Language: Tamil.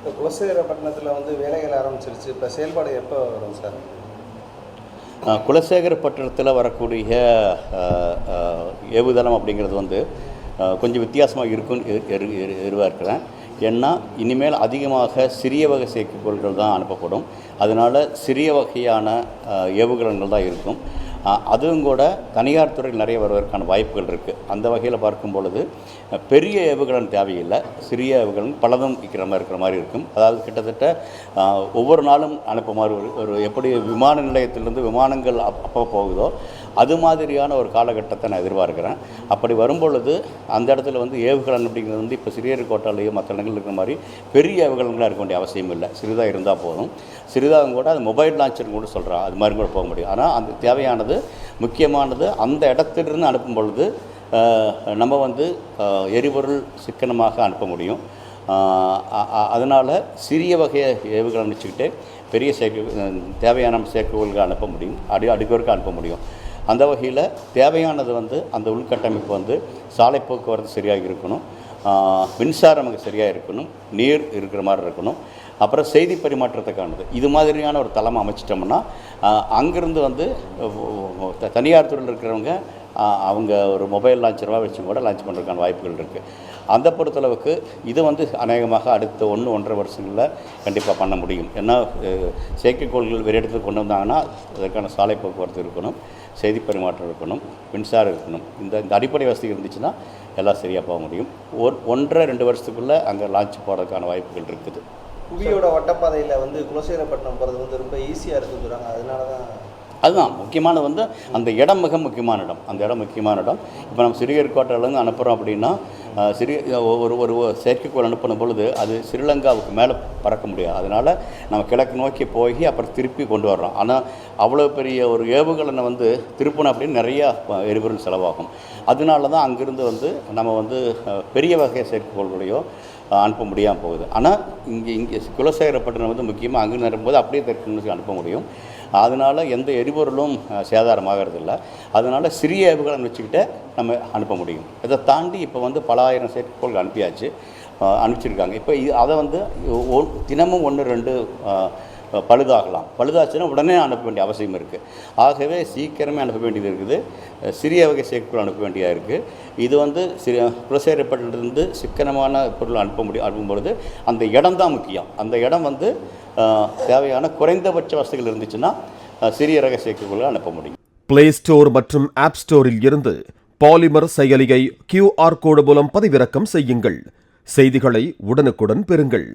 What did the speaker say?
இப்போ குலசேகரப்பட்டினத்தில் வந்து வேலைகள் ஆரம்பிச்சிருச்சு. இப்போ செயல்பாடு எப்போ வரும் சார்? குலசேகரப்பட்டினத்தில் வரக்கூடிய ஏவுதளம் அப்படிங்கிறது வந்து கொஞ்சம் வித்தியாசமாக இருக்குன்னு எதிர்பார்க்கிறேன். ஏன்னா இனிமேல் அதிகமாக சிறிய வகை செயற்கைக்கோள்கள் தான் அனுப்பப்படும். அதனால் சிறிய வகையான ஏவுகலன்கள் தான் இருக்கும். அதுவும் கூட தனியார் துறையில் நிறைய வருவதற்கான வாய்ப்புகள் இருக்குது. அந்த வகையில் பார்க்கும் பொழுது பெரிய ஏவுகலன் தேவையில்லை, சிறிய ஏவுகலன் பலதும் இருக்கிற மாதிரி இருக்கும். அதாவது கிட்டத்தட்ட ஒவ்வொரு நாளும் அனுப்புமாறு ஒரு எப்படி விமான நிலையத்திலிருந்து விமானங்கள் அப்போ போகுதோ அது மாதிரியான ஒரு காலகட்டத்தை நான் எதிர்பார்க்குறேன். அப்படி வரும்பொழுது அந்த இடத்துல வந்து ஏவுகலன் அப்படிங்கிறது வந்து இப்போ சிறியரிக்கோட்டாலேயோ மற்ற இடங்கள் இருக்கிற மாதிரி பெரிய ஏவுகலன்களாக இருக்க வேண்டிய அவசியம் இல்லை. சிறிதாக இருந்தால் போதும். சிறிதாக கூட அது மொபைல் லான்ச்சர்னு கூட சொல்கிறான், அது மாதிரி கூட போக முடியும். ஆனால் அந்த தேவையானது முக்கியமானது அந்த இடத்திலிருந்து அனுப்பும் பொழுது நம்ம வந்து எரிபொருள் சிக்கனமாக அனுப்ப முடியும். அதனால் சிறிய வகை ஏவுகலன் வச்சுக்கிட்டு பெரிய தேவையான செயற்கைக்கோள்கள் அனுப்ப முடியும், அடுக்கவருக்கு அனுப்ப முடியும். அந்த வகையில் தேவையானது வந்து அந்த உள்கட்டமைப்பு வந்து சாலை போக்குவரத்து சரியாக இருக்கணும், மின்சாரம் அங்கே சரியாக இருக்கணும், நீர் இருக்கிற மாதிரி இருக்கணும், அப்புறம் செய்தி பரிமாற்றத்துக்கானது. இது மாதிரியான ஒரு தளம் அமைச்சிட்டோம்னா அங்கேருந்து வந்து தனியார் துறையில் இருக்கிறவங்க அவங்க ஒரு மொபைல் லான்ச்சராக வச்சு கூட லான்ச் பண்ணுறதுக்கான வாய்ப்புகள் இருக்குது. அந்த பொறுத்தளவுக்கு இது வந்து அநேகமாக அடுத்த 1-1.5 வருஷங்களில் கண்டிப்பாக பண்ண முடியும். ஏன்னா செயற்கைக்கோள்கள் வேறு இடத்துக்கு கொண்டு வந்தாங்கன்னா அதற்கான சாலை போக்குவரத்து இருக்கணும், செய்தி பரிமாற்றம் இருக்கணும், மின்சாரம் இருக்கணும். இந்த அடிப்படை வசதி இருந்துச்சுன்னா எல்லாம் சரியாக போக முடியும். 1-2 வருஷத்துக்குள்ளே அங்கே லான்ச் போகிறதுக்கான வாய்ப்புகள் இருக்குது. புவியோட வட்டப்பாதையில் வந்து குலசேகரப்பட்டினம் போகிறது வந்து ரொம்ப ஈஸியாக இருக்குன்னு சொல்கிறாங்க. அதனால தான் அதுதான் முக்கியமானது வந்து அந்த இடம் மிக முக்கியமான இடம். அந்த இடம் முக்கியமான இடம். இப்போ நம்ம சிறியரிக்கோட்டையிலேருந்து அனுப்புகிறோம் அப்படின்னா ஒரு செயற்கைக்கோள் அனுப்பின பொழுது அது ஸ்ரீலங்காவுக்கு மேலே பறக்க முடியாது. அதனால் நம்ம கிழக்கு நோக்கி போய் அப்புறம் திருப்பி கொண்டு வர்றோம். ஆனால் அவ்வளோ பெரிய ஒரு ஏவுகலனை வந்து திருப்பணும் அப்படின்னு நிறையா எரிபொருள் செலவாகும். அதனால தான் அங்கேருந்து வந்து நம்ம வந்து பெரிய வகை செயற்கைக்கோள்களையோ அனுப்ப முடியாமல் போகுது. ஆனால் இங்கே குலசேகரப்பட்டினம் வந்து முக்கியமாக அங்கே நிறும்போது அப்படியே தெற்கு அனுப்ப முடியும். அதனால் எந்த எரிபொருளும் சேதாரமாகறதில்லை. அதனால் சிறிய ஏவுகலன் வச்சுக்கிட்டே நம்ம அனுப்ப முடியும். இதை தாண்டி இப்போ வந்து பல ஆயிரம் செயற்கைக்கோள்கள் அனுப்பிச்சிருக்காங்க. இப்போ அதை வந்து தினமும் 1-2 பழுதாச்சுன்னா உடனே அனுப்ப வேண்டிய அவசியம் இருக்குது. ஆகவே சீக்கிரமே அனுப்ப வேண்டியது இருக்குது. சிறிய வகை செயற்கைக்கோள் அனுப்ப வேண்டியதாக இருக்குது. இது வந்து குலசேகரப்பட்டிலிருந்து சிக்கனமான பொருள் அனுப்பும்பொழுது அந்த இடம் தான் முக்கியம். அந்த இடம் வந்து தேவையான குறைந்தபட்ச வசதிகள் இருந்துச்சுன்னா சிறிய ரக செயற்கைக்கோள்களை அனுப்ப முடியும். பிளே ஸ்டோர் மற்றும் ஆப் ஸ்டோரில் இருந்து பாலிமர் செயலியை QR கோடு மூலம் பதிவிறக்கம் செய்யுங்கள். செய்திகளை உடனுக்குடன் பெறுங்கள்.